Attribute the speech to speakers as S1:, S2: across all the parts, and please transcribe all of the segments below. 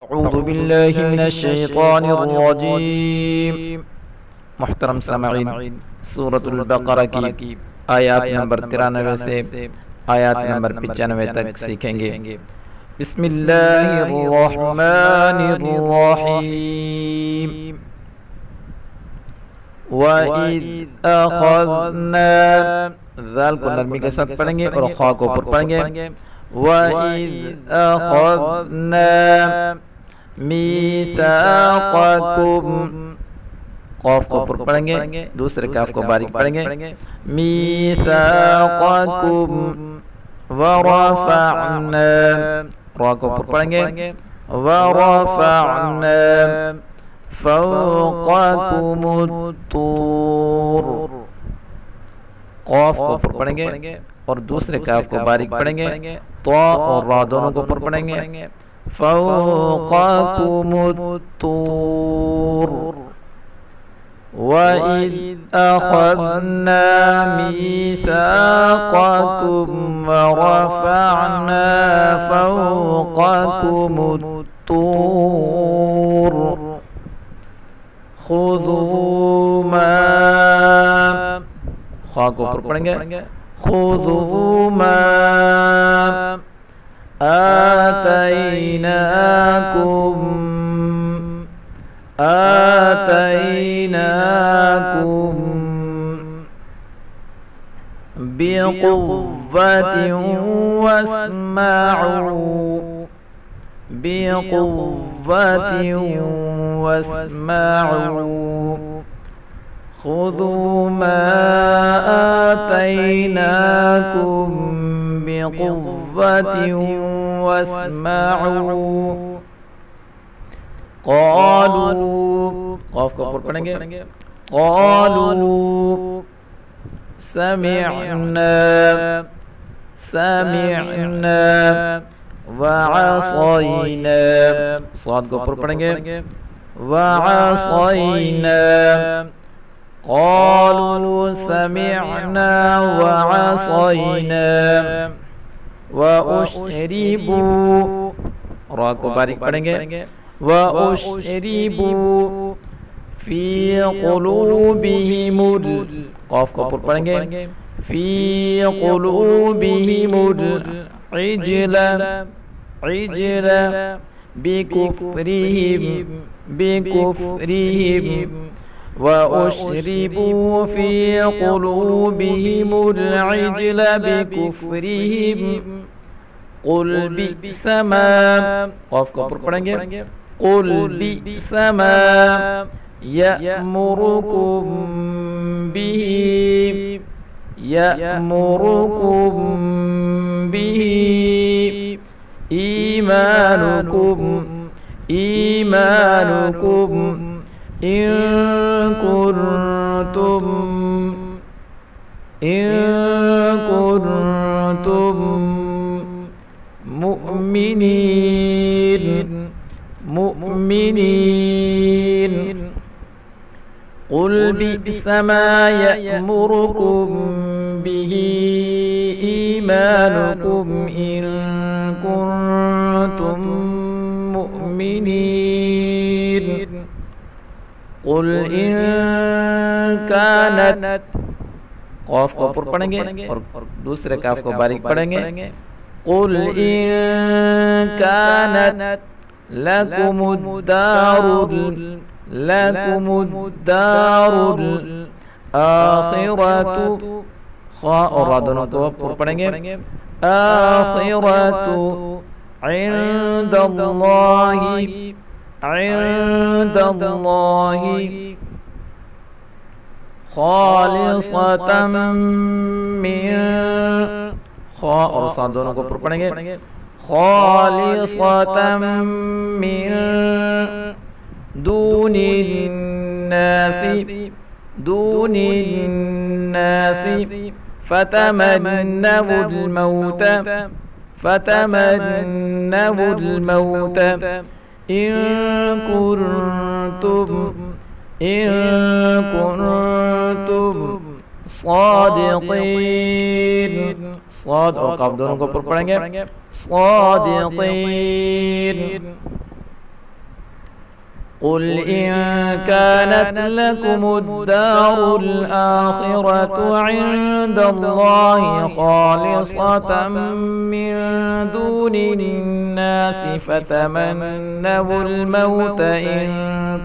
S1: اعوذ باللہ من الشیطان الرجیم۔ محترم سامعین، سورۃ البقرہ کی آیات نمبر 93 سے آیات نمبر 95 تک سیکھیں گے۔ بسم اللہ الرحمن الرحیم۔ وَإِذْ أَخَذْنَا، ذال کو نرمی کے ساتھ پڑھیں گے اور خا کو پر پڑھیں گے۔ وَإِذْ أَخَذْنَا مِيثَاقَكُمْ، قاف کو پر پڑھیں گے، دوسرے کاف کو باریک پڑھیں گے۔ مِيثَاقَكُمْ وَرَفَعْنَا، را کو پر پڑھیں گے۔ وَرَفَعْنَا فَوْقَكُمُ الطُّورَ، قاف کو پر پڑھیں گے اور دوسرے کاف کو باریک پڑھیں گے۔ طا اور را دونوں کو پر پڑھیں گے۔ فَوْقَكُمُ الطُّورَ وَإِذْ أَخَذْنَا مِيثَاقَكُمْ وَرَفَعْنَا فَوْقَكُمُ الطُّورَ خُذُوا مَا، خا کو پر پڑھیں گے۔ خُذُوا مَا آتَيْنَاكُمْ بِقُوَّةٍ وَاسْمَعُوا، بِقُوَّةٍ وَاسْمَعُوا خُذُوا مَا آتَيْنَاكُمْ بِقُوَّةٍ وَاسْمَعُوا قَالُوا، قاف کو پر پڑھیں گے۔ قَالُوا سَمِعْنَا، سَمِعْنَا وَعَصَيْنَا، صاد کو پر پڑھیں گے۔ وَعَصَيْنَا قَالُوا سَمِعْنَا وَعَصَيْنَا وَأُشْرِبُوا، را کو باریک پڑھیں گے۔ وَأُشْرِبُوا فِي قُلُوبِهِمُ، قاف کو پر پڑھیں گے۔ فِي قُلُوبِهِمُ الْعِجْلَ، عِجْلَ بِكُفْرِهِمْ وَأُشْرِبُوا فِي قُلُوبِهِمُ الْعِجْلَ بِكُفْرِهِمْ قُلْ بِئْسَ مَا، قاف کو پر پڑھیں گے۔ قُلْ بِئْسَ مَا يَأْمُرُكُمْ بِهِ، يَأْمُرُكُمْ بِهِ إِيمَانُكُمْ إِن كُنتُم مُؤْمِنِينَ قُلْ بِئْسَ مَا يَأْمُرُكُمْ بِهِ إِيمَانُكُمْ إِن كُنتُم مُؤْمِنِينَ قُلْ إِن كَانَتْ، قاف کو پر پڑھیں گے اور دوسرے کاف کو باریک پڑھیں گے۔ قُلْ إِن كَانَتْ لَكُمُ الدَّارُ الْآخِرَةُ، خا اور را دونوں کو پر پڑھیں گے۔ آخِرَةُ عِندَ اللَّهِ خَالِصَةً مِّن، خا اور صاد دونوں کو پر پڑھیں گے۔ خَالِصَةً مِّن دُونِ النَّاسِ فَتَمَنَّوُا الْمَوْتَ إِن كُنتُم صَادِقِينَ، صاد اور قاف دونوں کو پر پڑھیں گے۔ صَادِقِينَ قل إن كانت لكم الدار الآخرة عند الله خالصة من دون الناس فتمنوا الموت إن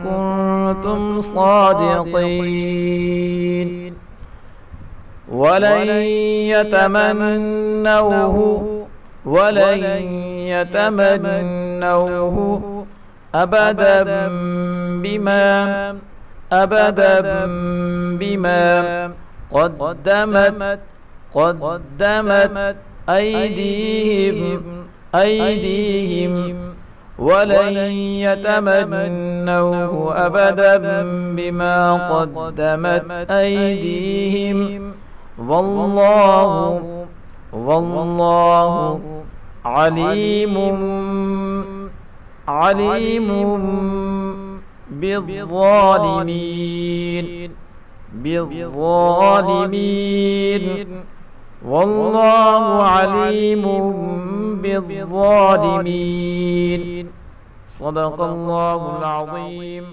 S1: كنتم صادقين ولن يتمنوه أبدا بما قدمت أيديهم ولن يتمنوه أبدا بما قدمت أيديهم والله عليم بالظالمين والله عليم بالظالمين. صدق الله العظيم.